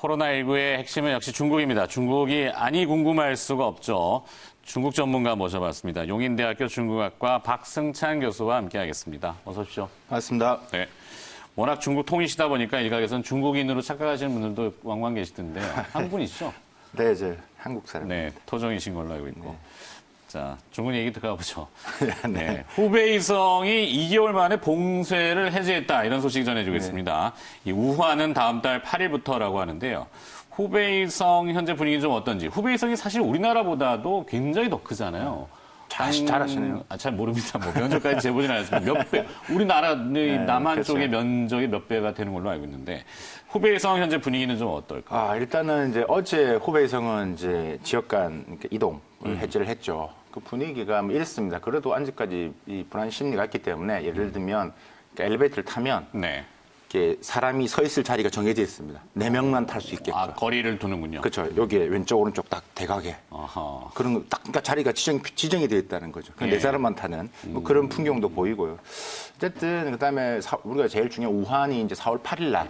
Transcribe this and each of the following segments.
코로나19의 핵심은 역시 중국입니다. 중국이 아니 궁금할 수가 없죠. 중국 전문가 모셔봤습니다. 용인대학교 중국학과 박승찬 교수와 함께하겠습니다. 어서 오십시오. 반갑습니다. 네. 워낙 중국 통이시다 보니까 일각에서는 중국인으로 착각하시는 분들도 왕왕 계시던데요. 한국분이시죠? 네, 이제 한국 사람. 네, 토종이신 걸로 알고 있고. 네. 자, 중국 얘기 들어가 보죠. 네. 네. 후베이성이 2개월 만에 봉쇄를 해제했다. 이런 소식이 전해지고 있습니다. 이 우한은 다음 달 8일부터라고 하는데요. 후베이성 현재 분위기 좀 어떤지. 후베이성이 사실 우리나라보다도 굉장히 더 크잖아요. 잘 아시네요. 잘 모릅니다. 뭐 면적까지 재보진 않았습니다. 몇 배, 우리나라 남한 그렇죠. 쪽의 면적이 몇 배가 되는 걸로 알고 있는데 후베이성 현재 분위기는 좀 어떨까? 일단은 이제 어제 후베이성은 이제 지역 간 이동을 해제를 했죠. 그 분위기가 뭐 이랬습니다. 그래도 아직까지 이 불안 심리가 있기 때문에 예를 들면 엘리베이터를 타면 네. 이렇게 사람이 서 있을 자리가 정해져 있습니다. 4명만 탈 수 있게끔. 거리를 두는군요. 그렇죠. 여기에 왼쪽 오른쪽 딱 대각에. 아하. 그런 거 딱 그러니까 자리가 지정이 되어 있다는 거죠. 네 사람만 타는 뭐 그런 풍경도 보이고요. 어쨌든 그다음에 우리가 제일 중요한 우한이 이제 4월 8일 날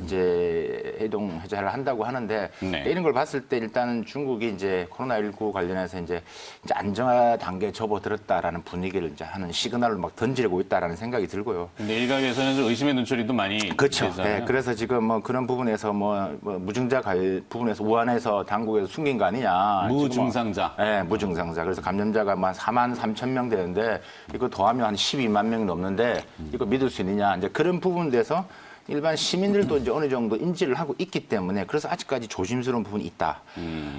이제 해동 해제를 한다고 하는데 네. 이런 걸 봤을 때 일단은 중국이 이제 코로나19 관련해서 이제 안정화 단계에 접어들었다라는 분위기를 이제 하는 시그널을 막 던지고 있다라는 생각이 들고요. 근데 일각에서는 좀 의심의 눈초리도 많이 그렇죠. 되잖아요. 네, 그래서 지금 뭐 그런 부분에서 뭐 무증자 부분에서 우한에서 당국에서 숨긴 거 아니냐. 무증상자. 네, 무증상자. 그래서 감염자가 한 4만 3천 명 되는데 이거 더하면 한 12만 명이 넘는데 이거 믿을 수 있느냐. 이제 그런 부분에서 일반 시민들도 이제 어느 정도 인지를 하고 있기 때문에 그래서 아직까지 조심스러운 부분이 있다.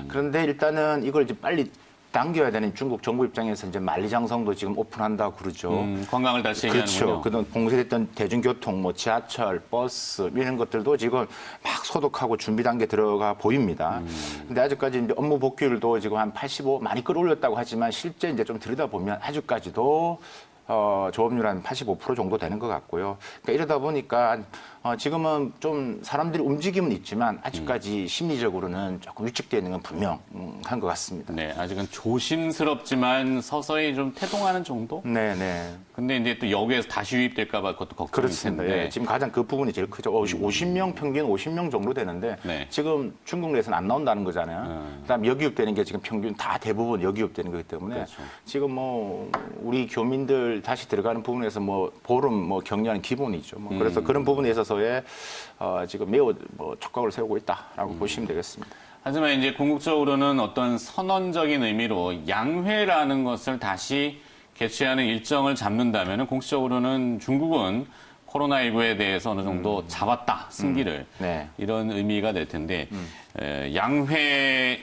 그런데 일단은 이걸 이제 빨리 당겨야 되는 중국 정부 입장에서 이제 만리장성도 지금 오픈한다고 그러죠. 관광을 다시 얘기하는군요. 그렇죠. 그동안 봉쇄됐던 대중교통, 뭐 지하철, 버스 이런 것들도 지금 막 소독하고 준비 단계 들어가 보입니다. 근데 아직까지 이제 업무 복귀율도 지금 한 85 많이 끌어올렸다고 하지만 실제 이제 좀 들여다보면 아직까지도 조업률 한 85% 정도 되는 것 같고요. 그러니까 이러다 보니까 지금은 좀 사람들이 움직임은 있지만 아직까지 심리적으로는 조금 위축되어 있는 건 분명한 것 같습니다. 네, 아직은 조심스럽지만 서서히 좀 태동하는 정도? 네. 근데 이제 또 여기에서 다시 유입될까봐 그것도 걱정이 그렇습니다. 텐데. 예, 지금 가장 그 부분이 제일 크죠. 50명 평균 50명 정도 되는데 네. 지금 중국 내에서는 안 나온다는 거잖아요. 그다음 여기입되는 게 지금 평균 다 대부분 여기입되는 거기 때문에 그렇죠. 지금 뭐 우리 교민들 다시 들어가는 부분에서 뭐 보름 뭐 격려하는 기본이죠. 뭐 그래서 그런 부분에 있어서의 지금 매우 뭐 촉각을 세우고 있다라고 보시면 되겠습니다. 하지만 이제 궁극적으로는 어떤 선언적인 의미로 양회라는 것을 다시 개최하는 일정을 잡는다면 공식적으로는 중국은 코로나19에 대해서 어느 정도 잡았다, 승기를. 네. 이런 의미가 될 텐데 양회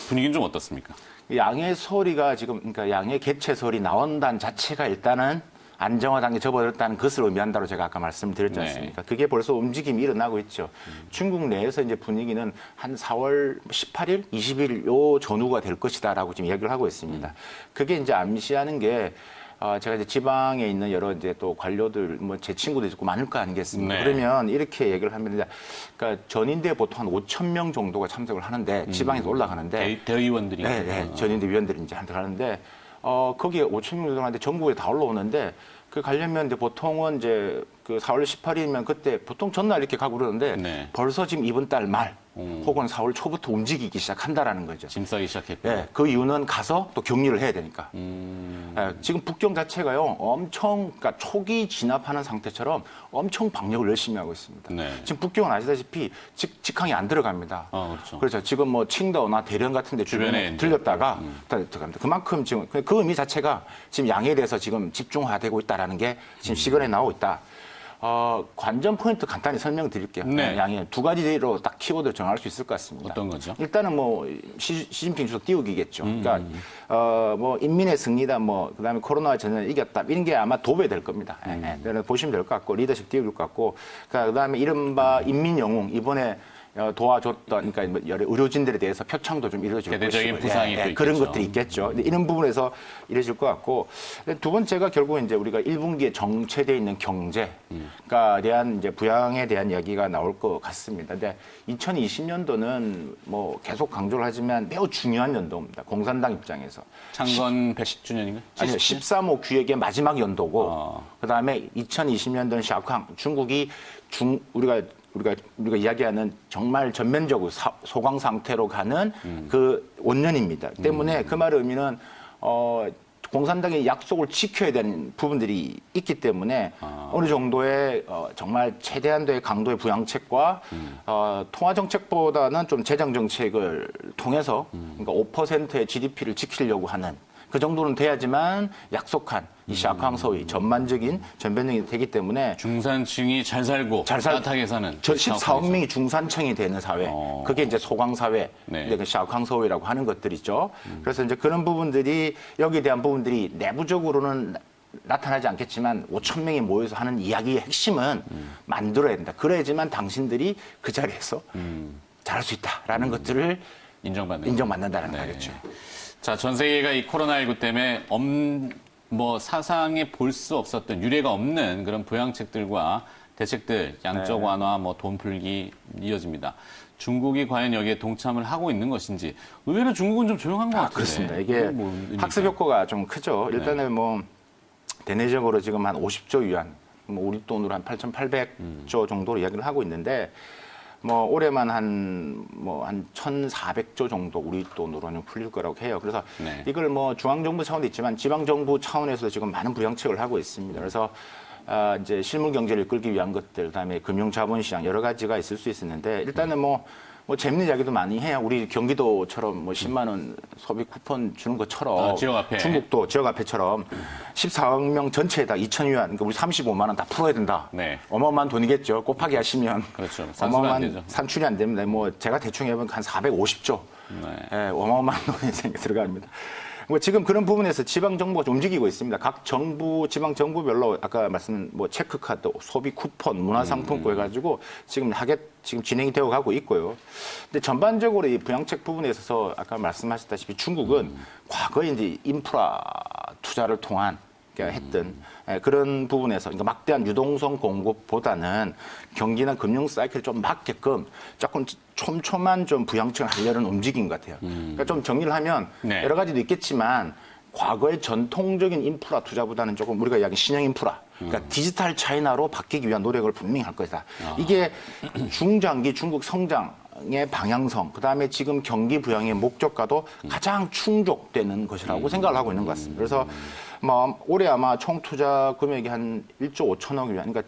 분위기는 좀 어떻습니까? 양해 소리가 지금 그러니까 양해 개최 소리 나온다는 자체가 일단은 안정화 단계 접어들었다는 것을 의미한다고 제가 아까 말씀드렸지 않습니까? 그게 벌써 움직임이 일어나고 있죠. 중국 내에서 이제 분위기는 한 4월 18일, 20일 요 전후가 될 것이다라고 지금 이야기를 하고 있습니다. 그게 이제 암시하는 게 제가 이제 지방에 있는 여러 이제 또 관료들, 뭐 제 친구도 있고 많을 거 아니겠습니까? 네. 그러면 이렇게 얘기를 하면 이제 그러니까 전인대 보통 한 5천 명 정도가 참석을 하는데 지방에서 올라가는데 대의원들이. 네, 전인대 위원들이 이제 한테 가는데 거기에 5천 명 정도 하는데 전국에 다 올라오는데 그 가려면 이제 보통은 이제 그 4월 18일이면 그때 보통 전날 이렇게 가고 그러는데 네. 벌써 지금 이번 달 말 혹은 4월 초부터 움직이기 시작한다라는 거죠. 짐 싸기 시작했고. 네, 그 이유는 가서 또 격리를 해야 되니까. 지금 북경 자체가요, 엄청, 그러니까 초기 진압하는 상태처럼 엄청 방역을 열심히 하고 있습니다. 네. 지금 북경은 아시다시피 직항이 안 들어갑니다. 그렇죠. 그렇죠. 지금 뭐 칭다오나 대련 같은 데 주변에 이제. 들렸다가 들어갑니다. 그만큼 지금 그 의미 자체가 지금 양에 대해서 지금 집중화되고 있다라는 게 지금 시간에 나오고 있다. 관전 포인트 간단히 설명드릴게요. 네. 양에 두 가지로 딱 키워드를 정할 수 있을 것 같습니다. 어떤 거죠? 일단은 뭐 시진핑 주석 띄우기겠죠. 그러니까 뭐 인민의 승리다, 뭐 그다음에 코로나 전쟁을 이겼다 이런 게 아마 도배될 겁니다. 그래서 보시면 될 것 같고 리더십 띄울 것 같고, 그다음에 이른바 인민 영웅 이번에 도와줬던, 그러니까 여러 의료진들에 대해서 표창도 좀 이루어질 것이고. 대대적인 부상이 또 그런 있겠죠. 것들이 있겠죠. 근데 이런 부분에서 이루어질 것 같고, 두 번째가 결국 이제 우리가 1분기에 정체되어 있는 경제가 대한 이제 부양에 대한 이야기가 나올 것 같습니다. 근데 2020년도는 뭐 계속 강조를 하지만 매우 중요한 연도입니다. 공산당 입장에서. 창건 110주년인가? 아니요, 13호 규약의 마지막 연도고, 그다음에 2020년도는 샤오캉, 중국이 우리가 우리가 이야기하는 정말 전면적으로 소강 상태로 가는 그 원년입니다. 때문에 그 말의 의미는 공산당의 약속을 지켜야 되는 부분들이 있기 때문에 어느 정도의 정말 최대한도의 강도의 부양책과 통화 정책보다는 좀 재정 정책을 통해서 그러니까 5%의 GDP를 지키려고 하는 그 정도는 돼야지만 약속한 이 샤캉서의 전반적인 전변적이 되기 때문에 중산층이 잘 살고 따뜻하게 사는 저 14억 명이 중산층이 되는 사회, 그게 이제 소강 사회, 네. 그 샤캉서회라고 하는 것들이죠. 그래서 이제 그런 부분들이 여기에 대한 부분들이 내부적으로는 나타나지 않겠지만 5천 명이 모여서 하는 이야기의 핵심은 만들어야 된다. 그래야지만 당신들이 그 자리에서 잘할 수 있다라는 것들을 인정받는다는 네. 거겠죠. 자, 전 세계가 이 코로나19 때문에 사상에 볼 수 없었던 유례가 없는 그런 부양책들과 대책들, 양적 완화, 돈 풀기 이어집니다. 중국이 과연 여기에 동참을 하고 있는 것인지 의외로 중국은 좀 조용한 것 같은데. 그렇습니다. 이게 학습 효과가 좀 크죠. 일단은 대내적으로 지금 한 50조 위안, 우리 돈으로 한 8,800조 정도로 이야기를 하고 있는데 올해만 한 1,400조 정도 우리 돈으로는 풀릴 거라고 해요. 그래서 이걸 중앙정부 차원도 있지만 지방정부 차원에서 지금 많은 부양책을 하고 있습니다. 그래서 이제 실물 경제를 끌기 위한 것들, 그다음에 금융 자본시장 여러 가지가 있을 수 있었는데 일단은 재밌는 이야기도 많이 해요. 우리 경기도처럼 10만 원 소비 쿠폰 주는 것처럼 지역 앞에. 중국도 지역 앞에처럼 14억 명 전체에다 2,000위안, 그러니까 우리 35만 원 다 풀어야 된다. 네. 어마어마한 돈이겠죠. 곱하기 하시면 그렇죠. 어마어마한 산출이 안 됩니다. 제가 대충 해보면 한 450조. 네, 어마어마한 돈이 들어갑니다. 지금 그런 부분에서 지방 정부가 좀 움직이고 있습니다. 각 정부, 지방 정부별로 아까 말씀 체크카드, 소비 쿠폰, 문화상품권 해가지고 지금 진행이 되어 가고 있고요. 근데 전반적으로 이 부양책 부분에 있어서 아까 말씀하셨다시피 중국은 과거에 이제 인프라 투자를 통한 했던 그런 부분에서 그러니까 막대한 유동성 공급보다는 경기나 금융 사이클을 좀 막게끔 조금 촘촘한 좀 부양책을 하려는 움직임 같아요. 그러니까 좀 정리를 하면 여러 가지도 있겠지만 과거의 전통적인 인프라 투자보다는 조금 우리가 이야기하는 신형 인프라, 그러니까 디지털 차이나로 바뀌기 위한 노력을 분명히 할 것이다. 이게 중장기 중국 성장의 방향성, 그다음에 지금 경기 부양의 목적과도 가장 충족되는 것이라고 생각을 하고 있는 것 같습니다. 그래서 올해 아마 총 투자 금액이 한 1조 5천억 위안, 그러니까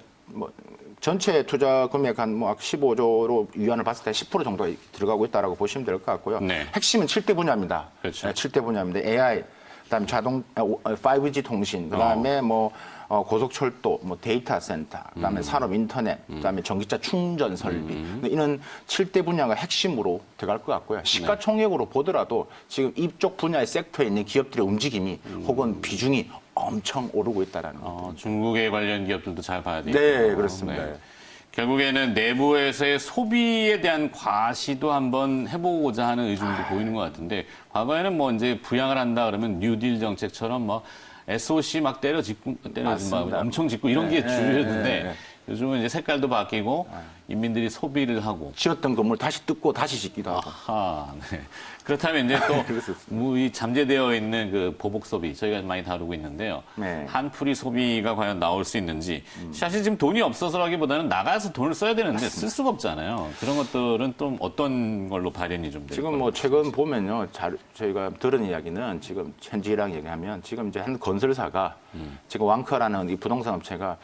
전체 투자 금액 한 15조로 위안을 봤을 때 10% 정도 들어가고 있다라고 보시면 될 것 같고요. 네. 핵심은 7대 분야입니다. 그렇죠. 7대 분야입니다. AI, 그다음에 5G 통신, 그다음에 고속철도, 데이터 센터, 그다음에 산업 인터넷, 그다음에 전기차 충전 설비. 이런 7대 분야가 핵심으로 들어갈 것 같고요. 시가총액으로 보더라도 지금 이쪽 분야의 섹터에 있는 기업들의 움직임이 혹은 비중이 엄청 오르고 있다라는 거. 중국의 관련 기업들도 잘 봐야 되겠죠. 네, 그렇습니다. 네. 결국에는 내부에서의 소비에 대한 과시도 한번 해보고자 하는 의중도 보이는 것 같은데 과거에는 이제 부양을 한다 그러면 뉴딜 정책처럼 SOC 막 때려짓고 엄청 짓고 이런 게 주였는데 요즘은 이제 색깔도 바뀌고 인민들이 소비를 하고 지었던 건물 다시 뜯고 다시 짓기도 하고. 아하, 네. 그렇다면 이제 또 이 잠재되어 있는 그 보복 소비 저희가 많이 다루고 있는데요. 한풀이 소비가 과연 나올 수 있는지 사실 지금 돈이 없어서라기보다는 나가서 돈을 써야 되는데 쓸 수가 없잖아요. 그런 것들은 또 어떤 걸로 발현이 좀 될까요? 지금 최근 보면요, 저희가 들은 이야기는 지금 현지랑 얘기하면 지금 이제 한 건설사가 지금 왕커라는 이 부동산 업체가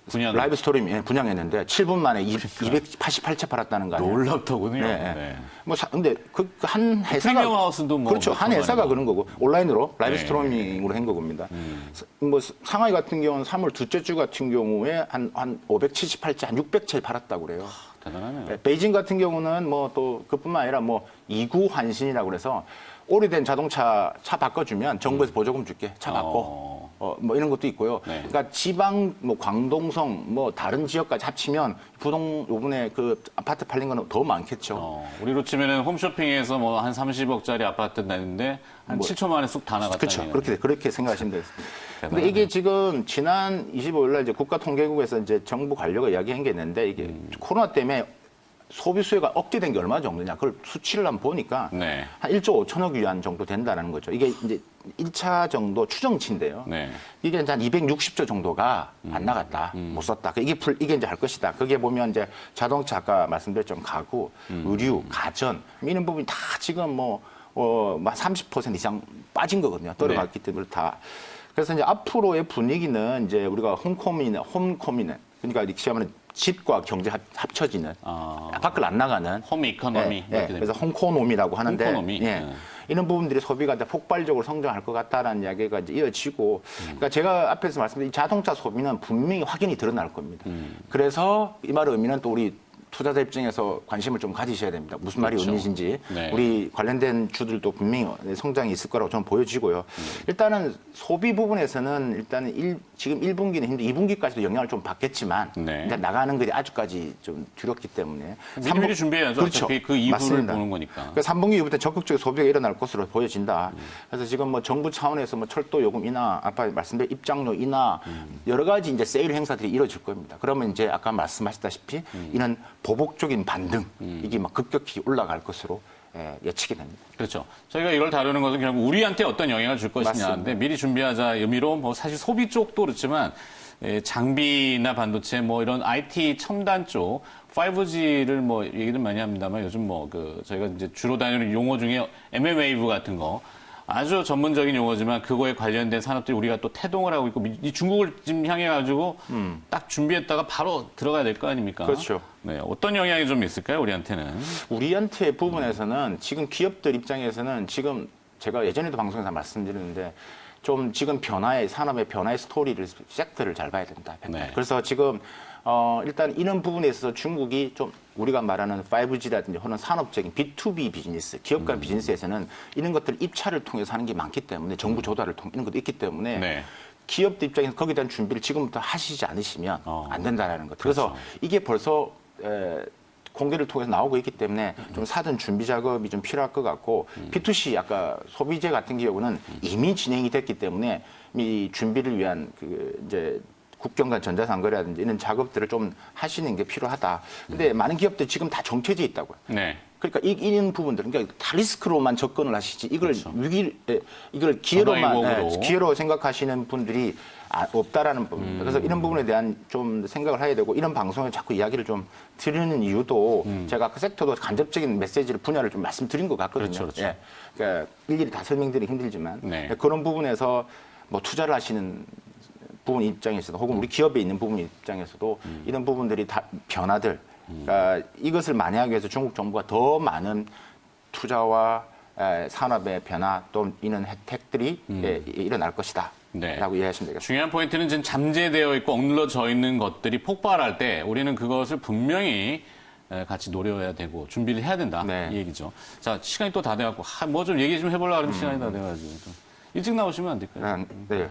라이브 스토리 분양했는데 7분 만에 288채 팔았다는 거 아니에요? 놀랍더군요. 네. 근데 한 회사가 프리미엄하우스도 그렇죠. 한 회사가 그런 거고 온라인으로 라이브 스트리밍으로 한 거겁니다. 상하이 같은 경우는 3월 둘째 주 같은 경우에 한 578채, 한 600채 팔았다고 그래요. 대단하네요. 베이징 같은 경우는 또 그뿐만 아니라 이구 환신이라고 그래서 오래된 자동차 차 바꿔주면 정부에서 보조금 줄게. 차 바꿔. 이런 것도 있고요. 그러니까 지방, 광동성, 다른 지역까지 합치면 요번에 그 아파트 팔린 거는 더 많겠죠. 우리로 치면은 홈쇼핑에서 한 30억짜리 아파트 내는데 한 7초 만에 쑥 다 나갔다는 그렇죠. 그렇게 생각하시면 되겠습니다. 근데 이게 지금 지난 25일 날 이제 국가통계국에서 이제 정부 관료가 이야기한 게 있는데 이게 코로나 때문에 소비 수요가 억제된 게 얼마 정도냐. 그걸 수치를 한번 보니까 네. 한 1조 5천억 위안 정도 된다는 거죠. 이게 이제 1차 정도 추정치인데요. 네. 이게 이제 한 260조 정도가 안 나갔다. 못 썼다. 이게 이제 할 것이다. 거기에 보면 이제 자동차 아까 말씀드렸던 가구, 의류, 가전 이런 부분이 다 지금 뭐 30% 이상 빠진 거거든요. 떨어갔기 때문에 다. 그래서 이제 앞으로의 분위기는 이제 우리가 홈코미네 그러니까 이렇게 하면 집과 경제 합쳐지는 밖을 안 나가는 홈 이코노미. 그래서 홈코노미라고 하는데 홈코노미. 이런 부분들이 소비가 이제 폭발적으로 성장할 것 같다라는 이야기가 이제 이어지고 그러니까 제가 앞에서 말씀드린 자동차 소비는 분명히 확연히 드러날 겁니다. 그래서 이 말의 의미는 또 우리 투자자 입장에서 관심을 좀 가지셔야 됩니다. 무슨 말이 그렇죠. 의미인지 네. 우리 관련된 주들도 분명히 성장이 있을 거라고 저는 보여지고요. 일단은 소비 부분에서는 일단은 지금 1분기는 힘든 2분기까지도 영향을 좀 받겠지만 네. 일단 나가는 것이 아직까지 좀 두렵기 때문에 미리미리 준비해야죠. 그렇죠. 어차피 그 이후를 맞습니다. 보는 거니까. 그러니까 3분기 이후부터 적극적인 소비가 일어날 것으로 보여진다. 그래서 지금 뭐 정부 차원에서 뭐 철도 요금 인하, 아까 말씀드린 입장료 인하 여러 가지 이제 세일 행사들이 이루어질 겁니다. 그러면 이제 아까 말씀하셨다시피 이런 보복적인 반등 이게 막 급격히 올라갈 것으로 예측이 됩니다. 그렇죠. 저희가 이걸 다루는 것은 결국 우리한테 어떤 영향을 줄 것이냐인데 맞습니다. 미리 준비하자 의미로 뭐 사실 소비 쪽도 그렇지만 장비나 반도체 뭐 이런 IT 첨단 쪽 5G를 뭐 얘기를 많이 합니다만 요즘 뭐 저희가 이제 주로 다니는 용어 중에 mmWave 같은 거 아주 전문적인 용어지만 그거에 관련된 산업들이 우리가 또 태동을 하고 있고 이 중국을 지금 향해 가지고 딱 준비했다가 바로 들어가야 될 거 아닙니까? 그렇죠. 네, 어떤 영향이 좀 있을까요, 우리한테는? 우리한테 부분에서는 지금 기업들 입장에서는 지금 제가 예전에도 방송에서 말씀드렸는데 좀 지금 산업의 변화의 스토리를, 섹터를 잘 봐야 된다. 네. 그래서 지금 일단 이런 부분에 있어서 중국이 좀 우리가 말하는 5G라든지 혹은 산업적인 B2B 비즈니스, 기업 간 비즈니스에서는 이런 것들을 입찰을 통해서 하는 게 많기 때문에 정부 조달을 통해 이런 것도 있기 때문에 네. 기업들 입장에서 거기에 대한 준비를 지금부터 하시지 않으시면 안 된다라는 것. 그래서 그렇죠. 이게 벌써 공개를 통해서 나오고 있기 때문에 좀 사전 준비 작업이 좀 필요할 것 같고 B2C 아까 소비재 같은 경우는 이미 진행이 됐기 때문에 이 준비를 위한 이제 국경 간 전자상거래라든지 이런 작업들을 좀 하시는 게 필요하다. 근데 많은 기업들이 지금 다 정체돼 있다고요. 네. 그러니까 이런 부분들, 그러니까 다 리스크로만 접근을 하시지 이걸 그렇죠. 이걸 기회로만 전화위복으로. 기회로 생각하시는 분들이 없다라는 부분. 그래서 이런 부분에 대한 좀 생각을 해야 되고 이런 방송에 자꾸 이야기를 좀 드리는 이유도 제가 그 섹터도 간접적인 메시지를 분야를 좀 말씀드린 것 같거든요. 그렇죠, 그렇죠. 예. 그러니까 일일이 다 설명드리기 힘들지만 네. 그런 부분에서 뭐 투자를 하시는 부분 입장에서도 혹은 우리 기업에 있는 부분 입장에서도 이런 부분들이 다 변화들 그러니까 이것을 만회하기 위해서 중국 정부가 더 많은 투자와 산업의 변화 또 이런 혜택들이 일어날 것이다. 네. 라고 이해하시면 되겠습니다. 중요한 포인트는 지금 잠재되어 있고 억눌러져 있는 것들이 폭발할 때 우리는 그것을 분명히 같이 노려야 되고 준비를 해야 된다. 네. 이 얘기죠. 자, 시간이 또 다 돼갖고 뭐 좀 얘기 좀 해보려고 하면 시간이 다 돼가지고 좀 일찍 나오시면 안 될까요? 네.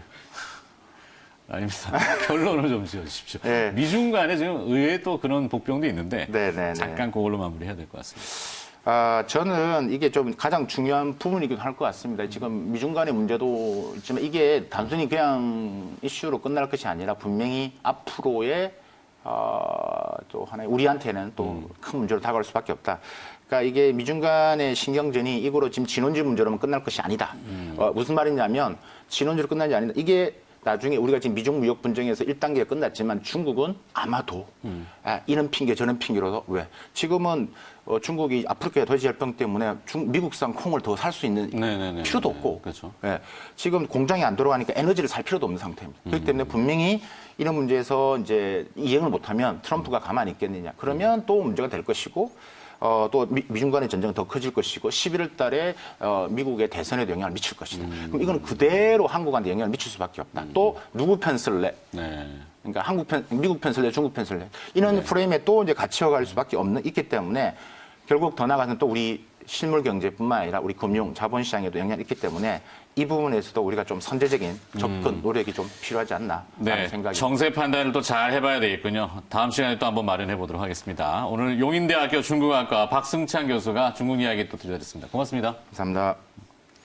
아닙니다. 결론을 좀 지어주십시오. 네. 미중 간에 지금 의외에 또 그런 복병도 있는데 네. 잠깐 그걸로 마무리해야 될 것 같습니다. 저는 이게 좀 가장 중요한 부분이기도 할 것 같습니다. 지금 미중 간의 문제도 있지만 이게 단순히 그냥 이슈로 끝날 것이 아니라 분명히 앞으로의 또 하나의 우리한테는 또 큰 문제로 다가올 수밖에 없다. 그러니까 이게 미중 간의 신경전이 이거로 지금 진원지 문제로만 끝날 것이 아니다. 무슨 말이냐면 진원지로 끝나지 않는다. 이게 나중에 우리가 지금 미중 무역 분쟁에서 1단계가 끝났지만 중국은 아마도 이런 핑계 저런 핑계로도 왜 지금은 중국이 아프리카 돼지열병 때문에 미국산 콩을 더 살 수 있는 필요도 없고 그렇죠. 지금 공장이 안 돌아가니까 에너지를 살 필요도 없는 상태입니다. 그렇기 때문에 분명히 이런 문제에서 이제 이행을 못하면 트럼프가 가만히 있겠느냐 그러면 또 문제가 될 것이고 또 미중 간의 전쟁은 더 커질 것이고 11월 달에 미국의 대선에도 영향을 미칠 것이다. 그럼 이거는 그대로 한국한테 영향을 미칠 수밖에 없다. 또 누구 편 쓸래? 그러니까 미국 편 쓸래? 중국 편 쓸래? 이런 프레임에 또 이제 갇혀갈 수밖에 있기 때문에 결국 더 나아가서는 또 우리 실물 경제뿐만 아니라 우리 금융, 자본시장에도 영향이 있기 때문에 이 부분에서도 우리가 좀 선제적인 접근 노력이 좀 필요하지 않나 하는 생각이 정세 판단을 또 잘 해봐야 되겠군요. 다음 시간에 또 한번 마련해 보도록 하겠습니다. 오늘 용인대학교 중국학과 박승찬 교수가 중국 이야기 또 들려드렸습니다. 고맙습니다. 감사합니다.